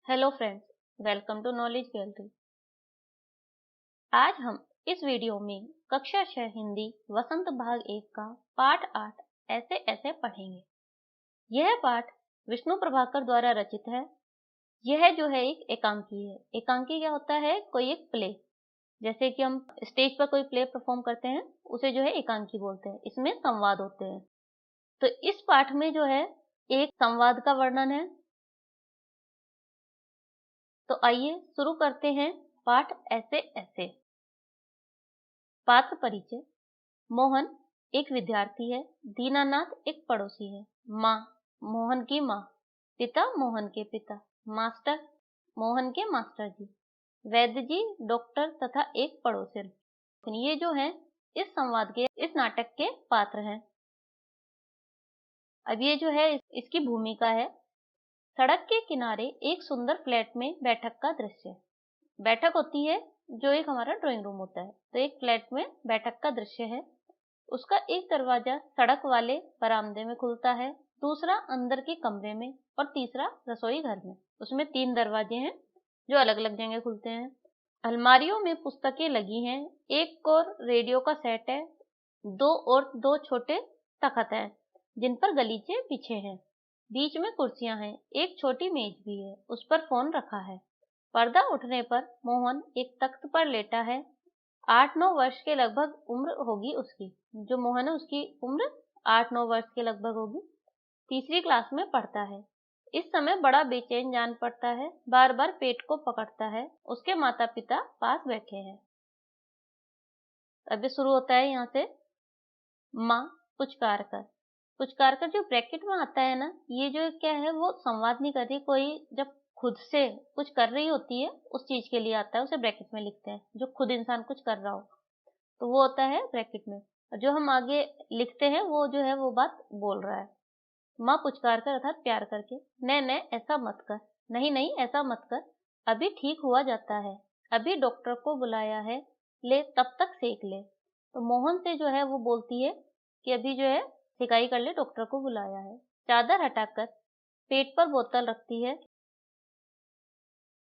Hello friends, welcome to knowledge gallery. आज हम इस वीडियो में कक्षा 6 हिंदी वसंत भाग 1 का पाठ 8 ऐसे ऐसे पढ़ेंगे। यह पाठ विष्णु प्रभाकर द्वारा रचित है। यह जो है एक एकांकी है। एकांकी क्या होता है? कोई एक प्ले, जैसे कि हम स्टेज पर कोई प्ले परफॉर्म करते हैं उसे जो है एकांकी बोलते हैं। इसमें संवाद होते हैं। तो इस पाठ में जो है एक संवाद का वर्णन है। तो आइए शुरू करते हैं पाठ ऐसे ऐसे। पात्र परिचय। मोहन एक विद्यार्थी है। दीनानाथ एक पड़ोसी है। माँ मोहन की माँ। पिता मोहन के पिता। मास्टर मोहन के मास्टर जी। वैद्य जी डॉक्टर तथा एक पड़ोसन। ये जो है इस संवाद के, इस नाटक के पात्र हैं। अब ये जो है इसकी भूमिका है। सड़क के किनारे एक सुंदर फ्लैट में बैठक का दृश्य। बैठक होती है जो एक हमारा ड्राइंग रूम होता है, तो एक फ्लैट में बैठक का दृश्य है। उसका एक दरवाजा सड़क वाले बरामदे में खुलता है, दूसरा अंदर के कमरे में और तीसरा रसोई घर में। उसमें 3 दरवाजे हैं जो अलग अलग जगह खुलते हैं। अलमारियों में पुस्तकें लगी हैं। एक और रेडियो का सेट है। 2 छोटे तख्त हैं जिन पर गलीचे बिछे हैं। बीच में कुर्सियां हैं। एक छोटी मेज भी है, उस पर फोन रखा है। पर्दा उठने पर मोहन एक तख्त पर लेटा है। 8-9 वर्ष के लगभग उम्र होगी उसकी। जो मोहन है उसकी उम्र 8-9 वर्ष के लगभग होगी। तीसरी क्लास में पढ़ता है। इस समय बड़ा बेचैन जान पड़ता है, बार बार पेट को पकड़ता है। उसके माता पिता पास बैठे हैं। अभी शुरू होता है यहाँ से। माँ पुचकार कर। पुचकार कर जो ब्रैकेट में आता है ना, ये जो क्या है वो संवाद नहीं कर रही। कोई जब खुद से कुछ कर रही होती है उस चीज के लिए आता है, उसे ब्रैकेट में लिखते हैं। जो खुद इंसान कुछ कर रहा हो तो वो होता है ब्रैकेट में, और जो हम आगे लिखते हैं वो जो है वो बात बोल रहा है। माँ पुचकार कर अर्थात प्यार करके। नहीं ऐसा मत कर। नहीं ऐसा मत कर। अभी ठीक हुआ जाता है। अभी डॉक्टर को बुलाया है। ले तब तक सेक ले। तो मोहन से जो है वो बोलती है कि अभी जो है सिकाई कर ले, डॉक्टर को बुलाया है। चादर हटाकर पेट पर बोतल रखती है।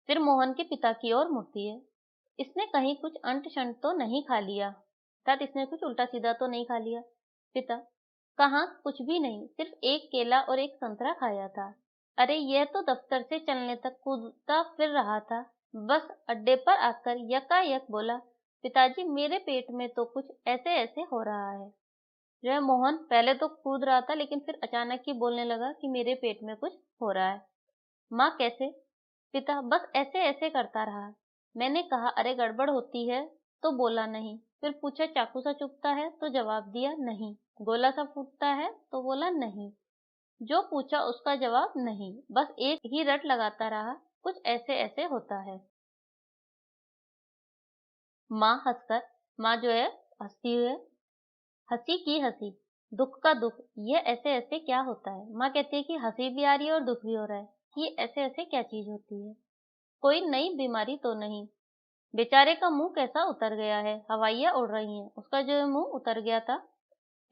फिर मोहन के पिता की ओर मुड़ती है। इसने कहीं कुछ अंट शंट तो नहीं खा लिया? अर्थात इसने कुछ उल्टा सीधा तो नहीं खा लिया? पिता कहाँ, कुछ भी नहीं, सिर्फ एक केला और एक संतरा खाया था। अरे यह तो दफ्तर से चलने तक कूदता फिर रहा था। बस अड्डे पर आकर यकायक बोला, पिताजी मेरे पेट में तो कुछ ऐसे ऐसे हो रहा है। जो है मोहन पहले तो कूद रहा था, लेकिन फिर अचानक ही बोलने लगा कि मेरे पेट में कुछ हो रहा है। माँ कैसे? पिता बस ऐसे ऐसे करता रहा। मैंने कहा अरे गड़बड़ होती है तो बोला नहीं। फिर पूछा चाकू सा चुभता है तो जवाब दिया नहीं। गोला सा फूटता है तो बोला नहीं। जो पूछा उसका जवाब नहीं। बस एक ही रट लगाता रहा, कुछ ऐसे ऐसे होता है। माँ हंसकर। माँ जो है हंसती हुई, हंसी की हंसी, दुख का दुख, ये ऐसे ऐसे क्या होता है? माँ कहती है कि हंसी भी आ रही है और दुख भी हो रहा है। ये ऐसे ऐसे क्या चीज होती है? कोई नई बीमारी तो नहीं? बेचारे का मुंह कैसा उतर गया है, हवाइयाँ उड़ रही हैं। उसका जो मुंह उतर गया था।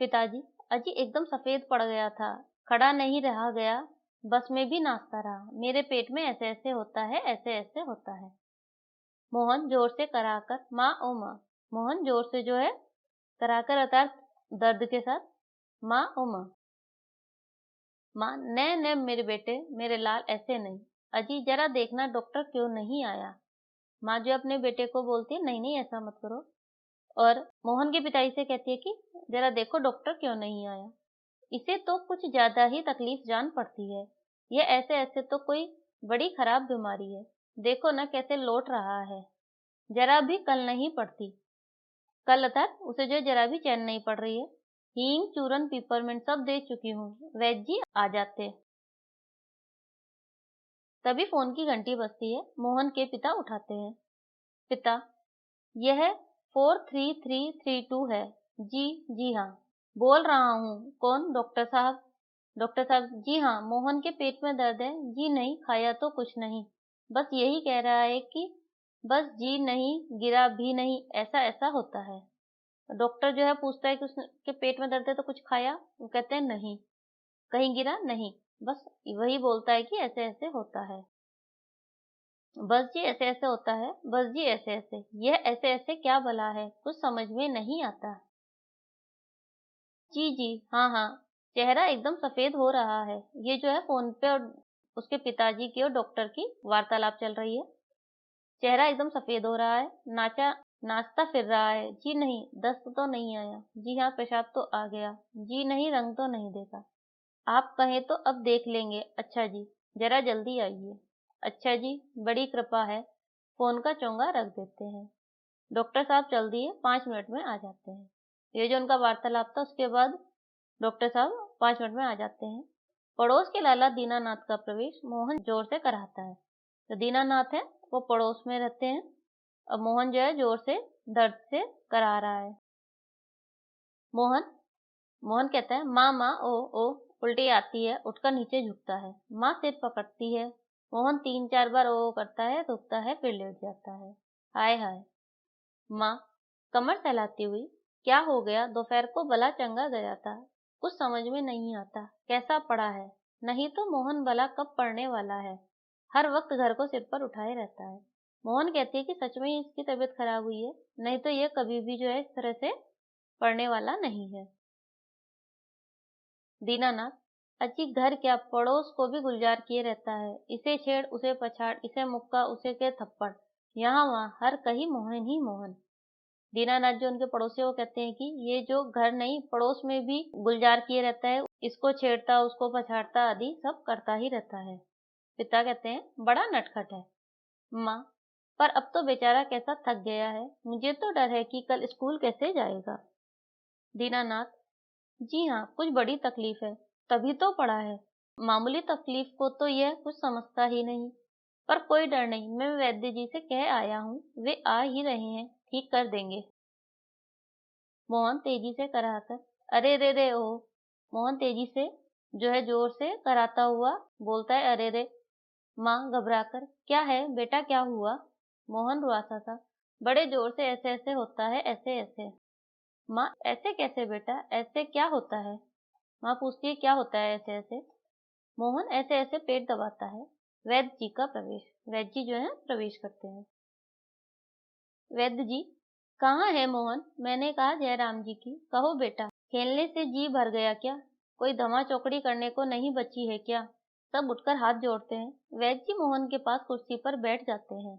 पिताजी अजी एकदम सफेद पड़ गया था, खड़ा नहीं रहा गया, बस में भी नाचता रहा। मेरे पेट में ऐसे ऐसे होता है, ऐसे ऐसे होता है। मोहन जोर से कराकर माँ ओ माँ। मोहन जोर से जो है कराकर अर्थात दर्द के साथ माँ ओ माँ। माँ न मेरे बेटे, मेरे लाल ऐसे नहीं। अजी जरा देखना डॉक्टर क्यों नहीं आया। माँ जो अपने बेटे को बोलती है नहीं ऐसा मत करो। और मोहन के पिताजी से कहती है कि जरा देखो डॉक्टर क्यों नहीं आया। इसे तो कुछ ज्यादा ही तकलीफ जान पड़ती है। ये ऐसे ऐसे तो कोई बड़ी खराब बीमारी है। देखो ना कैसे लौट रहा है। जरा भी कल नहीं पड़ती। कल अर्थात उसे जो जरा भी चैन नहीं पड़ रही है। हींग चूरन पिपरमिंट सब दे चुकी हूँ, वैद्य जी आ जाते। तभी फोन की घंटी बजती है। मोहन के पिता उठाते हैं। पिता यह 43332 है। जी हाँ, बोल रहा हूँ। कौन? डॉक्टर साहब। डॉक्टर साहब जी हाँ, मोहन के पेट में दर्द है। जी नहीं, खाया तो कुछ नहीं, बस यही कह रहा है कि बस जी नहीं, गिरा भी नहीं, ऐसा ऐसा होता है। डॉक्टर जो है पूछता है कि उसके पेट में दर्द है तो कुछ खाया? वो कहते हैं नहीं। कहीं गिरा? नहीं, बस वही बोलता है कि ऐसे ऐसे होता है। बस जी ऐसे ऐसे होता है, बस जी ऐसे ऐसे, यह ऐसे ऐसे क्या भला है, कुछ समझ में नहीं आता। जी जी, हाँ हाँ, चेहरा एकदम सफेद हो रहा है। ये जो है फोन पे और उसके पिताजी की और डॉक्टर की वार्तालाप चल रही है। चेहरा एकदम सफेद हो रहा है। नाचता फिर रहा है। जी नहीं, दस्त तो नहीं आया। जी हाँ, पेशाब तो आ गया। जी नहीं, रंग तो नहीं देखा। आप कहें तो अब देख लेंगे। अच्छा जी, जरा जल्दी आइए। अच्छा जी, बड़ी कृपा है। फोन का चोंगा रख देते हैं। डॉक्टर साहब चल दिए, 5 मिनट में आ जाते हैं। ये जो उनका वार्तालाप था, उसके बाद डॉक्टर साहब 5 मिनट में आ जाते हैं। पड़ोस के लाला दीनानाथ का प्रवेश मोहन जोर से कराता है। तो दीनानाथ है, वो पड़ोस में रहते हैं। अब मोहन जो है जोर से दर्द से करा रहा है। मोहन मोहन कहता है, माँ माँ ओ ओ। उल्टी आती है, उठकर नीचे झुकता है। माँ सिर पकड़ती है। मोहन 3-4 बार ओ करता है, रुकता है, फिर लेट जाता है। हाय हाय। माँ कमर सहलाती हुई, क्या हो गया, दोपहर को भला चंगा गया था, कुछ समझ में नहीं आता, कैसा पड़ा है। नहीं तो मोहन भला कब पढ़ने वाला है, हर वक्त घर को सिर पर उठाए रहता है। मोहन कहती है कि सच में ही इसकी तबीयत खराब हुई है, नहीं तो ये कभी भी जो है इस तरह से पढ़ने वाला नहीं है। दीनानाथ, अजी घर क्या, पड़ोस को भी गुलजार किए रहता है। इसे छेड़ उसे पछाड़, इसे मुक्का उसे के थप्पड़, यहाँ वहाँ हर कहीं मोहन ही मोहन। दीनानाथ जो उनके पड़ोसी हैं, वो कहते हैं कि ये जो घर नहीं, पड़ोस में भी गुलजार किए रहता है, इसको छेड़ता, उसको पछाड़ता आदि सब करता ही रहता है। पिता कहते हैं, बड़ा नटखट है। माँ, पर अब तो बेचारा कैसा थक गया है, मुझे तो डर है कि कल स्कूल कैसे जाएगा। दीनानाथ, जी हाँ, कुछ बड़ी तकलीफ है, तभी तो पड़ा है। मामूली तकलीफ को तो यह कुछ समझता ही नहीं। पर कोई डर नहीं, मैं वैद्य जी से कह आया हूँ, वे आ ही रहे हैं, ठीक कर देंगे। मोहन तेजी से कराकर, अरे रे रे ओ। मोहन तेजी से जो है जोर से कराता हुआ बोलता है, अरे रे। माँ घबराकर, क्या है बेटा, क्या हुआ। मोहन रुआसा सा, बड़े जोर से ऐसे ऐसे होता है, ऐसे ऐसे। माँ, ऐसे कैसे बेटा, ऐसे क्या होता है। माँ पूछती है, क्या होता है ऐसे ऐसे। मोहन ऐसे ऐसे पेट दबाता है। वैद्य जी का प्रवेश, वैद्य जी जो है प्रवेश करते हैं। वैद्य जी, कहाँ है मोहन, मैंने कहा जयराम जी की, कहो बेटा, खेलने से जी भर गया क्या, कोई धमा चौकड़ी करने को नहीं बची है क्या। सब उठकर हाथ जोड़ते हैं। वैद्य जी मोहन के पास कुर्सी पर बैठ जाते हैं।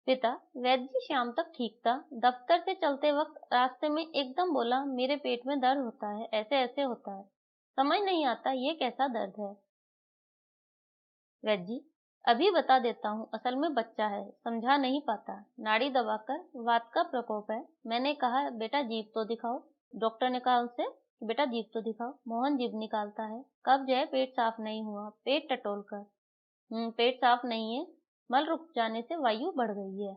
पिता, वैद्य जी शाम तक ठीक था, दफ्तर से चलते वक्त रास्ते में एकदम बोला, मेरे पेट में दर्द होता है, ऐसे ऐसे होता है, समझ नहीं आता ये कैसा दर्द है। वैद्य जी, अभी बता देता हूँ, असल में बच्चा है, समझा नहीं पाता, नाड़ी दबाकर वात का प्रकोप है। मैंने कहा बेटा जीभ तो दिखाओ। डॉक्टर ने कहा उनसे कि बेटा जीभ तो दिखाओ। मोहन जीभ निकालता है। कब्ज है, पेट साफ नहीं हुआ, पेट टटोल कर। पेट साफ नहीं है, मल रुक जाने से वायु बढ़ गई है।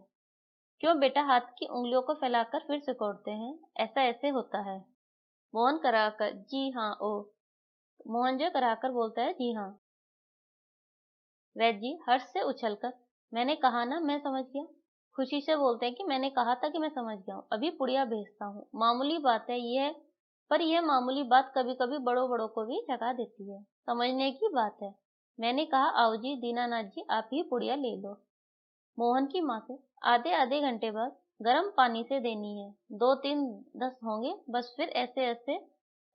क्यों बेटा, हाथ की उंगलियों को फैलाकर फिर सिकोड़ते हैं, ऐसा ऐसे होता है। मोहन कराकर, जी हाँ ओ। मोहन जो कराकर बोलता है, जी हाँ। वैद्य जी हर्ष से उछलकर, मैंने कहा ना, मैं समझ गया। खुशी से बोलते हैं कि मैंने कहा था कि मैं समझ गया हूँ, अभी पुड़िया भेजता हूँ, मामूली बात है यह। पर यह मामूली बात कभी कभी बड़ों बड़ों को भी जगा देती है, समझने की बात है। मैंने कहा, आओ जी दीनानाथ जी, आप ही पुड़िया ले लो। मोहन की माँ से, आधे आधे घंटे बाद गर्म पानी से देनी है, 2-3 दस्त होंगे बस, फिर ऐसे ऐसे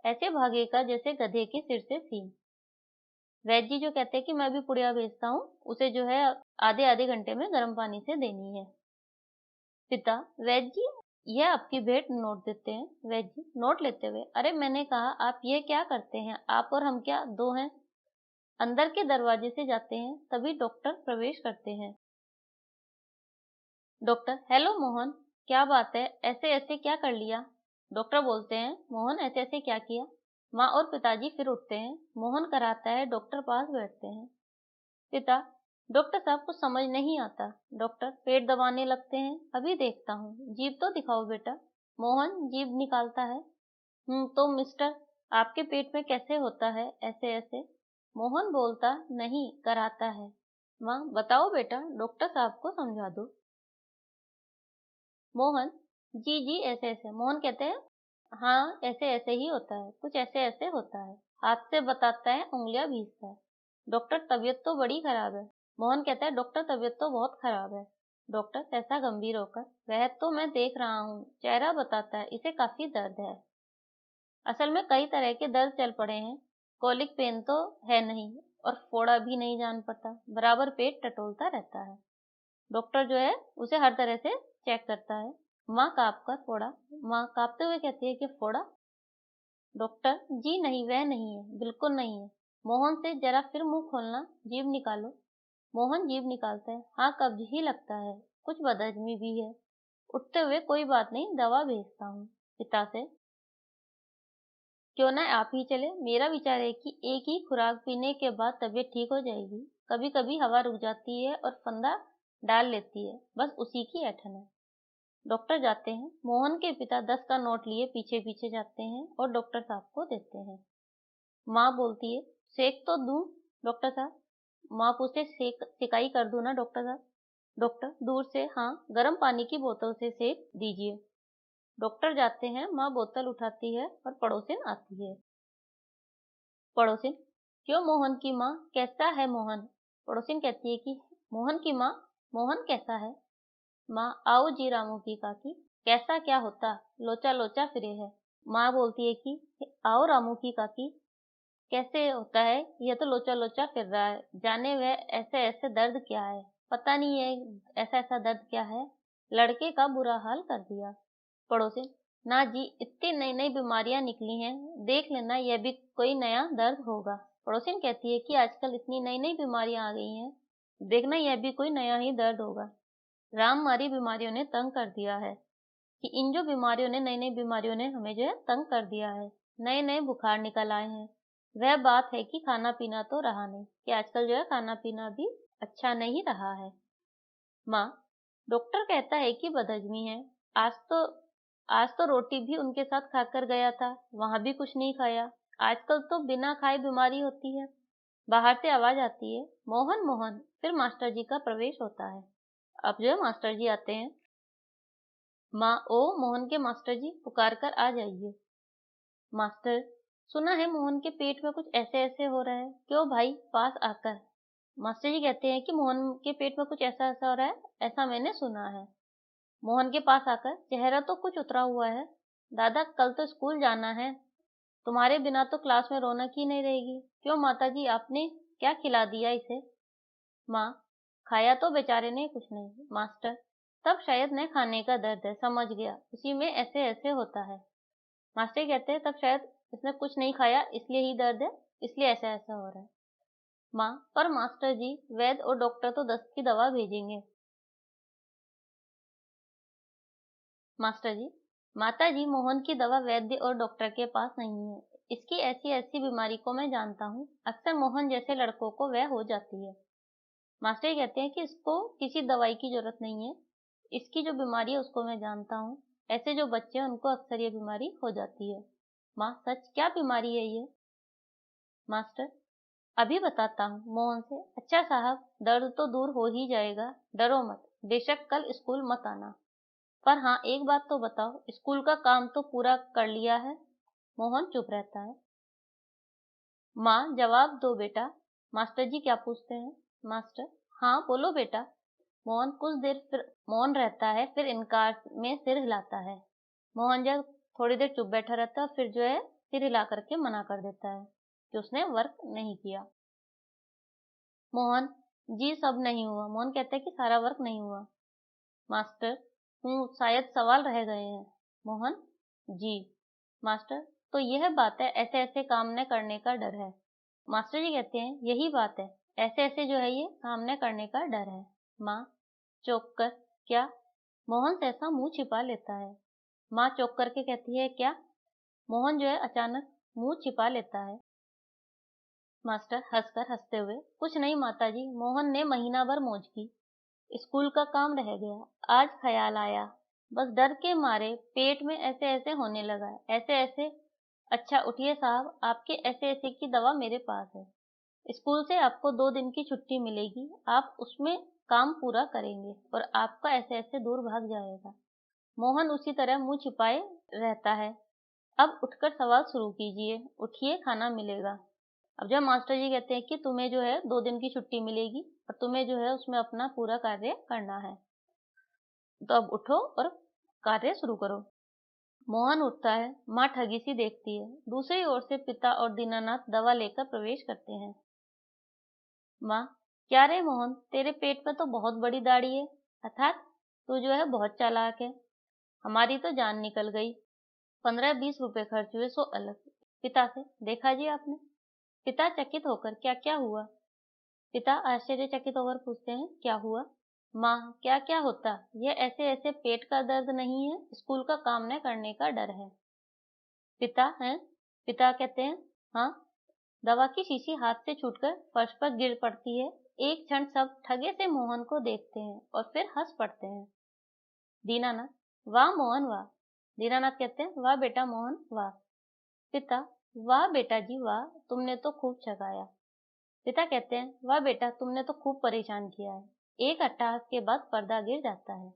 ऐसे भागेगा जैसे गधे के सिर से सींग। वैद्य जी जो कहते हैं कि मैं भी पुड़िया भेजता हूँ, उसे जो है आधे आधे घंटे में गर्म पानी से देनी है। पिता, वैद्य जी यह आपकी भेंट, नोट देते हैं। वैद्य जी नोट लेते हुए, अरे मैंने कहा आप ये क्या करते हैं, आप और हम क्या दो हैं। अंदर के दरवाजे से जाते हैं, तभी डॉक्टर प्रवेश करते हैं। डॉक्टर, हेलो मोहन, क्या बात है, ऐसे ऐसे क्या कर लिया। डॉक्टर बोलते हैं, मोहन ऐसे ऐसे क्या किया। माँ और पिताजी फिर उठते हैं। मोहन कराता है, डॉक्टर पास बैठते हैं। पिता, डॉक्टर साहब कुछ समझ नहीं आता। डॉक्टर पेट दबाने लगते हैं, अभी देखता हूँ, जीभ तो दिखाओ बेटा। मोहन जीभ निकालता है। तो मिस्टर, आपके पेट में कैसे होता है, ऐसे ऐसे। मोहन बोलता नहीं, कराता है। माँ, बताओ बेटा, डॉक्टर साहब को समझा दो। मोहन, जी जी ऐसे ऐसे। मोहन कहते हैं, हाँ ऐसे ऐसे ही होता है, कुछ ऐसे ऐसे होता है। हाथ से बताता है, उंगलियां भींजता है। डॉक्टर, तबीयत तो बड़ी खराब है। मोहन कहता है डॉक्टर तबीयत तो बहुत खराब है। डॉक्टर सहसा गंभीर होकर, वह तो मैं देख रहा हूँ, चेहरा बताता है इसे काफी दर्द है। असल में कई तरह के दर्द चल पड़े हैं, कॉलिक पेन तो है नहीं और फोड़ा भी नहीं जान पता, बराबर पेट टटोलता रहता है। डॉक्टर जो है उसे हर तरह से चेक करता है। माँ काँप कर फोड़ा, माँ काँपते हुए कहती है कि फोड़ा? डॉक्टर जी नहीं, वह नहीं है, बिल्कुल नहीं है। मोहन से जरा फिर मुंह खोलना, जीभ निकालो। मोहन जीभ निकालता है, हाँ कब्ज ही लगता है, कुछ बदहजमी भी है। उठते हुए कोई बात नहीं, दवा भेजता हूँ। पिता से, क्यों ना आप ही चले? मेरा विचार है कि एक ही खुराक पीने के बाद तबीयत ठीक हो जाएगी। कभी कभी हवा रुक जाती है और फंदा डाल लेती है, बस उसी की ऐंठन है। डॉक्टर जाते हैं। मोहन के पिता 10 का नोट लिए पीछे पीछे जाते हैं और डॉक्टर साहब को देते हैं। माँ बोलती है, सेक तो दूं डॉक्टर साहब? माँ पूछते, सिकाई कर दूं ना डॉक्टर साहब? डॉक्टर दूर से, हाँ गर्म पानी की बोतल से सेक दीजिए। डॉक्टर जाते हैं। माँ बोतल उठाती है और पड़ोसिन आती है। पड़ोसिन, क्यों मोहन की माँ, कैसा है मोहन? पड़ोसिन कहती है कि मोहन की माँ, मोहन कैसा है? माँ, आओ जी रामू की काकी, कैसा क्या होता, लोचा लोचा फिरे है। माँ बोलती है कि आओ रामू की काकी, कैसे होता है, यह तो लोचा लोचा फिर रहा है, जाने वह ऐसे ऐसे दर्द क्या है, पता नहीं है ऐसा ऐसा दर्द क्या है, लड़के का बुरा हाल कर दिया। पड़ोसिन, ना जी, इतनी नई नई बीमारियां निकली हैं, देख लेना यह भी कोई नया दर्द होगा। पड़ोसिन कहती है कि आजकल इतनी नई नई बीमारियां आ गई हैं, देखना यह भी कोई नया ही दर्द होगा। राममारी बीमारियों ने तंग कर दिया है, कि इन जो बीमारियों ने, नई नई बीमारियों ने हमें जो है तंग कर दिया है, नए नए बुखार निकल आए हैं। वह बात है कि खाना पीना तो रहा नहीं, कि आजकल जो है खाना पीना भी अच्छा नहीं रहा है। माँ, डॉक्टर कहता है कि बदहजमी है। आज तो आज तो रोटी भी उनके साथ खाकर गया था, वहां भी कुछ नहीं खाया। आजकल तो बिना खाए बीमारी होती है। बाहर से आवाज आती है, मोहन मोहन। फिर मास्टर जी का प्रवेश होता है। अब जो है मास्टर जी आते हैं। माँ, ओ मोहन के मास्टर जी, पुकार कर आ जाइए। मास्टर, सुना है मोहन के पेट में कुछ ऐसे ऐसे हो रहा है, क्यों भाई? पास आकर मास्टर जी कहते हैं कि मोहन के पेट में कुछ ऐसा ऐसा हो रहा है, ऐसा मैंने सुना है। मोहन के पास आकर, चेहरा तो कुछ उतरा हुआ है। दादा, कल तो स्कूल जाना है, तुम्हारे बिना तो क्लास में रौनक ही नहीं रहेगी। क्यों माता जी, आपने क्या खिला दिया इसे? माँ, खाया तो बेचारे ने कुछ नहीं। मास्टर, तब शायद न खाने का दर्द है, समझ गया, उसी में ऐसे ऐसे होता है। मास्टर कहते हैं तब शायद इसने कुछ नहीं खाया, इसलिए ही दर्द है, इसलिए ऐसा ऐसा हो रहा है। माँ, पर मास्टर जी, वैद्य और डॉक्टर तो दस्त की दवा भेजेंगे। मास्टर जी, माता जी, मोहन की दवा वैद्य और डॉक्टर के पास नहीं है। इसकी ऐसी ऐसी बीमारी को मैं जानता हूँ, अक्सर मोहन जैसे लड़कों को वह हो जाती है। मास्टर जी कहते हैं कि इसको किसी दवाई की जरूरत नहीं है, इसकी जो बीमारी है उसको मैं जानता हूँ। ऐसे जो बच्चे हैं उनको अक्सर ये बीमारी हो जाती है। माँ, सच? क्या बीमारी है ये? मास्टर, अभी बताता हूँ मोहन से। अच्छा साहब, दर्द तो दूर हो ही जाएगा, डरो मत, बेशक कल स्कूल मत आना, पर हाँ एक बात तो बताओ, स्कूल का काम तो पूरा कर लिया है? मोहन चुप रहता है। माँ, जवाब दो बेटा। मास्टर जी क्या पूछते हैं? मास्टर, हाँ बोलो बेटा। मोहन कुछ देर फिर मौन रहता है, फिर इनकार में सिर हिलाता है। मोहन जब थोड़ी देर चुप बैठा रहता है, फिर जो है सिर हिला करके मना कर देता है कि उसने वर्क नहीं किया। मोहन, जी सब नहीं हुआ। मोहन कहता है कि सारा वर्क नहीं हुआ। मास्टर, शायद सवाल रह गए हैं। मोहन, जी। मास्टर, तो यह बात है, ऐसे ऐसे काम न करने का डर है। मास्टर जी कहते हैं यही बात है, ऐसे ऐसे जो है ये काम न करने का डर है। माँ, चौंक कर, क्या? मोहन सहसा मुंह छिपा लेता है। माँ चौंक करके कहती है, क्या? मोहन जो है अचानक मुंह छिपा लेता है। मास्टर हंसकर, हंसते हुए, कुछ नहीं माताजी, मोहन ने महीना भर मौज की, स्कूल का काम रह गया, आज ख्याल आया, बस डर के मारे पेट में ऐसे ऐसे होने लगा, ऐसे ऐसे। अच्छा उठिए साहब, आपके ऐसे ऐसे की दवा मेरे पास है, स्कूल से आपको 2 दिन की छुट्टी मिलेगी, आप उसमें काम पूरा करेंगे और आपका ऐसे ऐसे दूर भाग जाएगा। मोहन उसी तरह मुंह छिपाए रहता है। अब उठकर सवाल शुरू कीजिए, उठिए, खाना मिलेगा। अब जब मास्टर जी कहते हैं कि तुम्हें जो है 2 दिन की छुट्टी मिलेगी, और तुम्हें जो है उसमें अपना पूरा कार्य करना है। तो अब उठो और कार्य शुरू करो। मोहन उठता है। माँ ठगी सी देखती है। दूसरी ओर से पिता और दीनानाथ दवा लेकर प्रवेश करते हैं। माँ, क्या रे मोहन, तेरे पेट में तो बहुत बड़ी दाढ़ी है, अर्थात तू जो है बहुत चालाक है। हमारी तो जान निकल गई। 15-20 रुपए खर्च हुए सो अलग। पिता से, देखा जी आपने? पिता चकित होकर, क्या क्या हुआ? पिता आश्चर्यचकित होकर पूछते हैं, क्या हुआ? माँ, क्या क्या होता? यह ऐसे ऐसे पेट का दर्द नहीं है, स्कूल का काम न करने का डर है। पिता हैं? पिता कहते हैं, हाँ। दवा की शीशी हाथ से छूटकर फर्श पर गिर पड़ती है। एक क्षण सब ठगे से मोहन को देखते हैं और फिर हंस पड़ते हैं। दीनानाथ, वाह मोहन वाह। दीनानाथ कहते हैं, वाह बेटा मोहन वाह। पिता, वाह बेटा जी वाह, तुमने तो खूब ठगाया। पिता कहते हैं, वाह बेटा, तुमने तो खूब परेशान किया है। एक अट्टहास के बाद पर्दा गिर जाता है।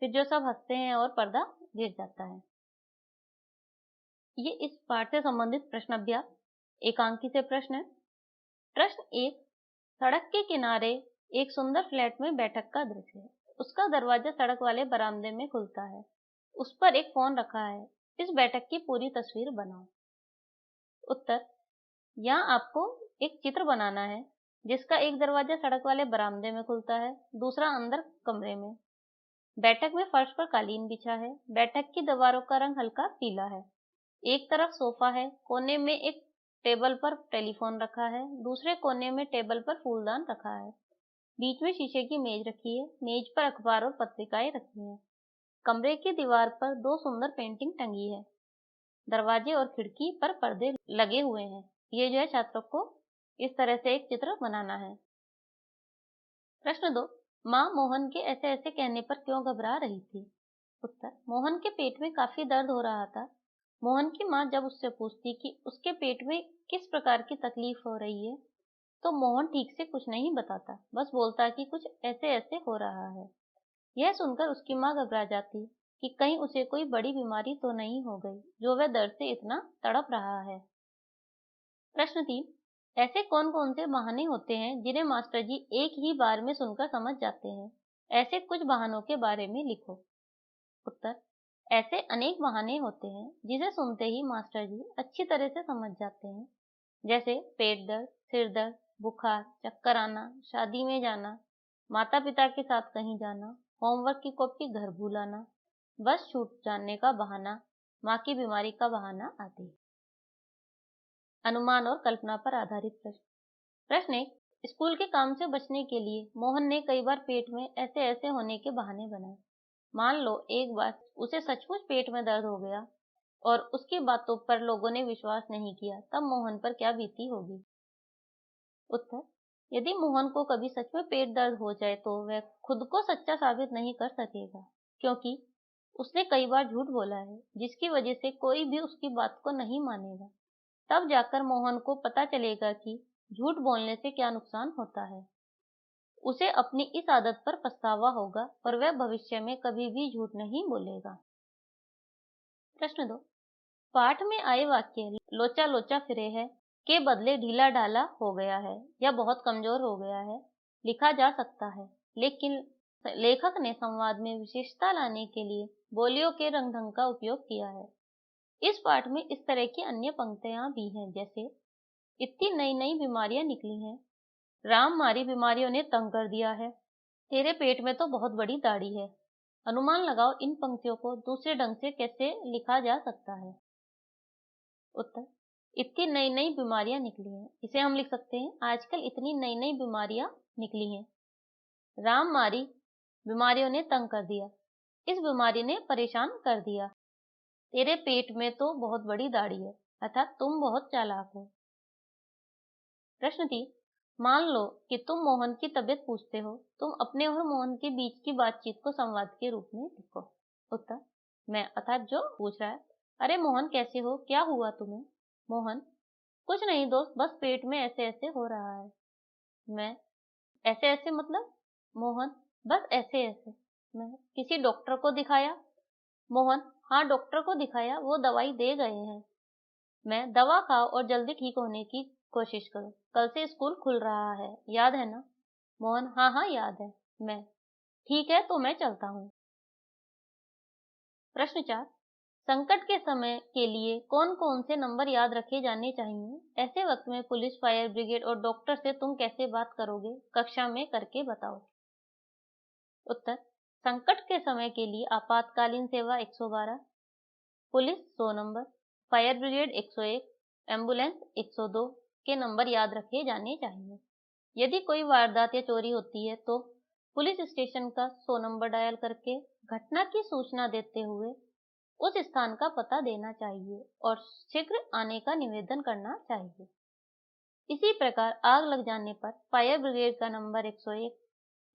फिर जो सब हंसते हैं और पर्दा गिर जाता है। ये इस पाठ से संबंधित प्रश्न अभ्यास एकांकी से प्रश्न है। प्रश्न 1, सड़क के किनारे एक सुंदर फ्लैट में बैठक का दृश्य है। उसका दरवाजा सड़क वाले बरामदे में खुलता है। उस पर एक फोन रखा है। इस बैठक की पूरी तस्वीर बनाओ। उत्तर, यहाँ आपको एक चित्र बनाना है जिसका एक दरवाजा सड़क वाले बरामदे में खुलता है, दूसरा अंदर कमरे में। बैठक में फर्श पर कालीन बिछा है। बैठक की दीवारों का रंग हल्का पीला है। एक तरफ सोफा है, कोने में एक टेबल पर टेलीफोन रखा है, दूसरे कोने में टेबल पर फूलदान रखा है। बीच में शीशे की मेज रखी है। मेज पर अखबार और पत्रिकाएं रखी हैं। कमरे की दीवार पर दो सुंदर पेंटिंग टंगी है। दरवाजे और खिड़की पर पर्दे लगे हुए हैं। ये जो है छात्रों को इस तरह से एक चित्र बनाना है। प्रश्न 2, माँ मोहन के ऐसे ऐसे कहने पर क्यों घबरा रही थी? उत्तर, मोहन के पेट में काफी दर्द हो रहा था। मोहन की माँ जब उससे पूछती कि उसके पेट में किस प्रकार की तकलीफ हो रही है, तो मोहन ठीक से कुछ नहीं बताता, बस बोलता कि कुछ ऐसे ऐसे हो रहा है। यह सुनकर उसकी माँ घबरा जाती कि कहीं उसे कोई बड़ी बीमारी तो नहीं हो गई जो वह दर्द से इतना तड़प रहा है। प्रश्न 3, ऐसे कौन कौन से बहाने होते हैं जिन्हें मास्टर जी एक ही बार में सुनकर समझ जाते हैं? ऐसे कुछ बहानों के बारे में लिखो। उत्तर, ऐसे अनेक बहाने होते हैं जिसे सुनते ही मास्टर जी अच्छी तरह से समझ जाते हैं, जैसे पेट दर्द, सिर दर्द, बुखार, चक्कर आना, शादी में जाना, माता पिता के साथ कहीं जाना, होमवर्क की कॉपी घर भूल आना, बस छूट जाने का बहाना, माँ की बीमारी का बहाना आदि। अनुमान और कल्पना पर आधारित प्रश्न। प्रश्न 1, स्कूल के काम से बचने के लिए मोहन ने कई बार पेट में ऐसे ऐसे होने के बहाने बनाए। मान लो एक बार उसे सचमुच पेट में दर्द हो गया और उसकी बातों पर लोगों ने विश्वास नहीं किया, तब मोहन पर क्या बीती होगी? उत्तर, यदि मोहन को कभी सच में पेट दर्द हो जाए तो वह खुद को सच्चा साबित नहीं कर सकेगा, क्योंकि उसने कई बार झूठ बोला है जिसकी वजह से कोई भी उसकी बात को नहीं मानेगा। तब जाकर मोहन को पता चलेगा कि झूठ बोलने से क्या नुकसान होता है। उसे अपनी इस आदत पर पछतावा होगा और वह भविष्य में कभी भी झूठ नहीं बोलेगा। प्रश्न 2, पाठ में आए वाक्य लोचा लोचा फिरे है के बदले ढीला ढाला हो गया है या बहुत कमजोर हो गया है लिखा जा सकता है, लेकिन लेखक ने संवाद में विशेषता लाने के लिए बोलियों के रंग ढंग का उपयोग किया है। इस पाठ में इस तरह की अन्य पंक्तियां भी हैं, जैसे इतनी नई नई बीमारियां निकली हैं, राम मारी बीमारियों ने तंग कर दिया है, तेरे पेट में तो बहुत बड़ी दाढ़ी है। अनुमान लगाओ इन पंक्तियों को दूसरे ढंग से कैसे लिखा जा सकता है? उत्तर, इतनी नई नई बीमारियां निकली हैं, इसे हम लिख सकते हैं आजकल इतनी नई नई बीमारियां निकली हैं। राम मारी बीमारियों ने तंग कर दिया, इस बीमारी ने परेशान कर दिया। तेरे पेट में तो बहुत बड़ी दाढ़ी है, अर्थात तुम बहुत चालाक हो। प्रश्न 3, मान लो कि तुम मोहन की तबीयत पूछते हो, तुम अपने और मोहन के बीच की बातचीत को संवाद के रूप में लिखो। उत्तर, मैं अर्थात जो पूछ रहा है, अरे मोहन कैसे हो, क्या हुआ तुम्हें? मोहन, कुछ नहीं दोस्त, बस पेट में ऐसे ऐसे हो रहा है। मैं, ऐसे ऐसे मतलब? मोहन, बस ऐसे ऐसे। मैं, किसी डॉक्टर को दिखाया? मोहन, हाँ डॉक्टर को दिखाया, वो दवाई दे गए हैं। मैं, दवा खाओ और जल्दी ठीक होने की कोशिश करो, कल से स्कूल खुल रहा है, याद है ना? मोहन, हाँ हाँ याद है। मैं, ठीक है तो मैं चलता हूँ। प्रश्न 4, संकट के समय के लिए कौन कौन से नंबर याद रखे जाने चाहिए? ऐसे वक्त में पुलिस, फायर ब्रिगेड और डॉक्टर से तुम कैसे बात करोगे? कक्षा में करके बताओ। उत्तर, संकट के समय के लिए आपातकालीन सेवा 112, police 100 number, fire brigade 101, ambulance 102 के नंबर याद रखे जाने चाहिए। यदि कोई वारदात या चोरी होती है तो पुलिस स्टेशन का 100 नंबर डायल करके घटना की सूचना देते हुए उस स्थान का पता देना चाहिए और शीघ्र आने का निवेदन करना चाहिए। इसी प्रकार आग लग जाने पर फायर ब्रिगेड का नंबर 101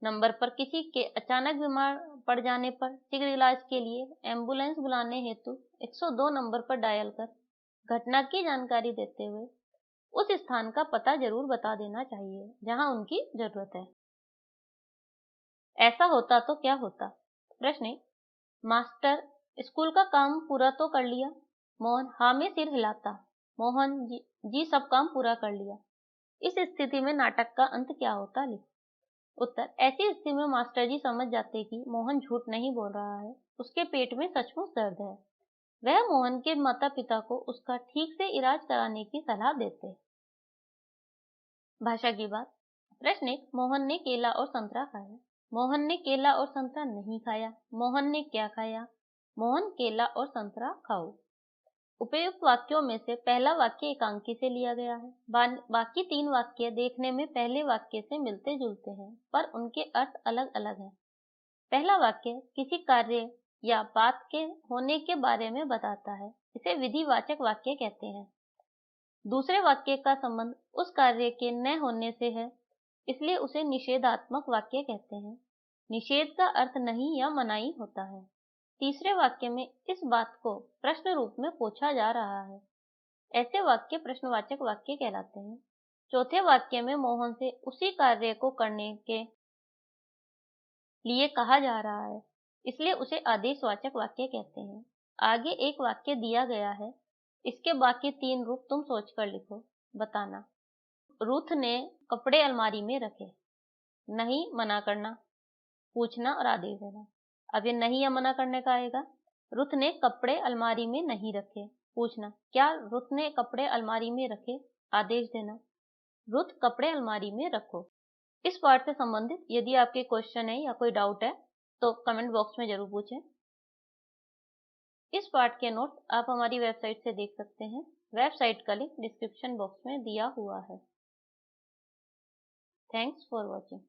नंबर पर, किसी के अचानक बीमार पड़ जाने पर शीघ्र इलाज के लिए एम्बुलेंस बुलाने हेतु 102 नंबर पर डायल कर घटना की जानकारी देते हुए उस स्थान का पता जरूर बता देना चाहिए जहां उनकी जरूरत है। ऐसा होता तो क्या होता? प्रश्न 1, मास्टर, स्कूल का काम पूरा तो कर लिया? मोहन, हाँ में सिर हिलाता। मोहन जी, जी सब काम पूरा कर लिया। इस स्थिति में नाटक का अंत क्या होता? लिखो। उत्तर, ऐसी स्थिति में मास्टर जी समझ जाते कि मोहन झूठ नहीं बोल रहा है, उसके पेट में सचमुच दर्द है। वह मोहन के माता पिता को उसका ठीक से इलाज कराने की सलाह देते। भाषा की बात। प्रश्न 1, मोहन ने केला और संतरा खाया। मोहन ने केला और संतरा नहीं खाया। मोहन ने क्या खाया? मोहन केला और संतरा खाओ। उपयुक्त वाक्यों में से पहला वाक्य एकांकी से लिया गया है। बाकी 3 वाक्य देखने में पहले वाक्य से मिलते जुलते हैं पर उनके अर्थ अलग अलग हैं। पहला वाक्य किसी कार्य या बात के होने के बारे में बताता है, इसे विधिवाचक वाक्य कहते हैं। दूसरे वाक्य का संबंध उस कार्य के न होने से है, इसलिए उसे निषेधात्मक वाक्य कहते हैं। निषेध का अर्थ नहीं या मनाही होता है। तीसरे वाक्य में इस बात को प्रश्न रूप में पूछा जा रहा है, ऐसे वाक्य प्रश्नवाचक वाक्य कहलाते हैं। चौथे वाक्य में मोहन से उसी कार्य को करने के लिए कहा जा रहा है, इसलिए उसे आदेशवाचक वाक्य कहते हैं। आगे एक वाक्य दिया गया है, इसके बाकी 3 रूप तुम सोचकर लिखो। बताना। रूथ ने कपड़े अलमारी में रखे। नहीं, मना करना, पूछना और आदेश देना। अब ये नहीं या मना करने का आएगा। रुथ ने कपड़े अलमारी में नहीं रखे। पूछना, क्या रुथ ने कपड़े अलमारी में रखे? आदेश देना, रुथ कपड़े अलमारी में रखो। इस पार्ट से संबंधित यदि आपके क्वेश्चन है या कोई डाउट है तो कमेंट बॉक्स में जरूर पूछें। इस पार्ट के नोट्स आप हमारी वेबसाइट से देख सकते हैं। वेबसाइट का लिंक डिस्क्रिप्शन बॉक्स में दिया हुआ है। Thanks for watching.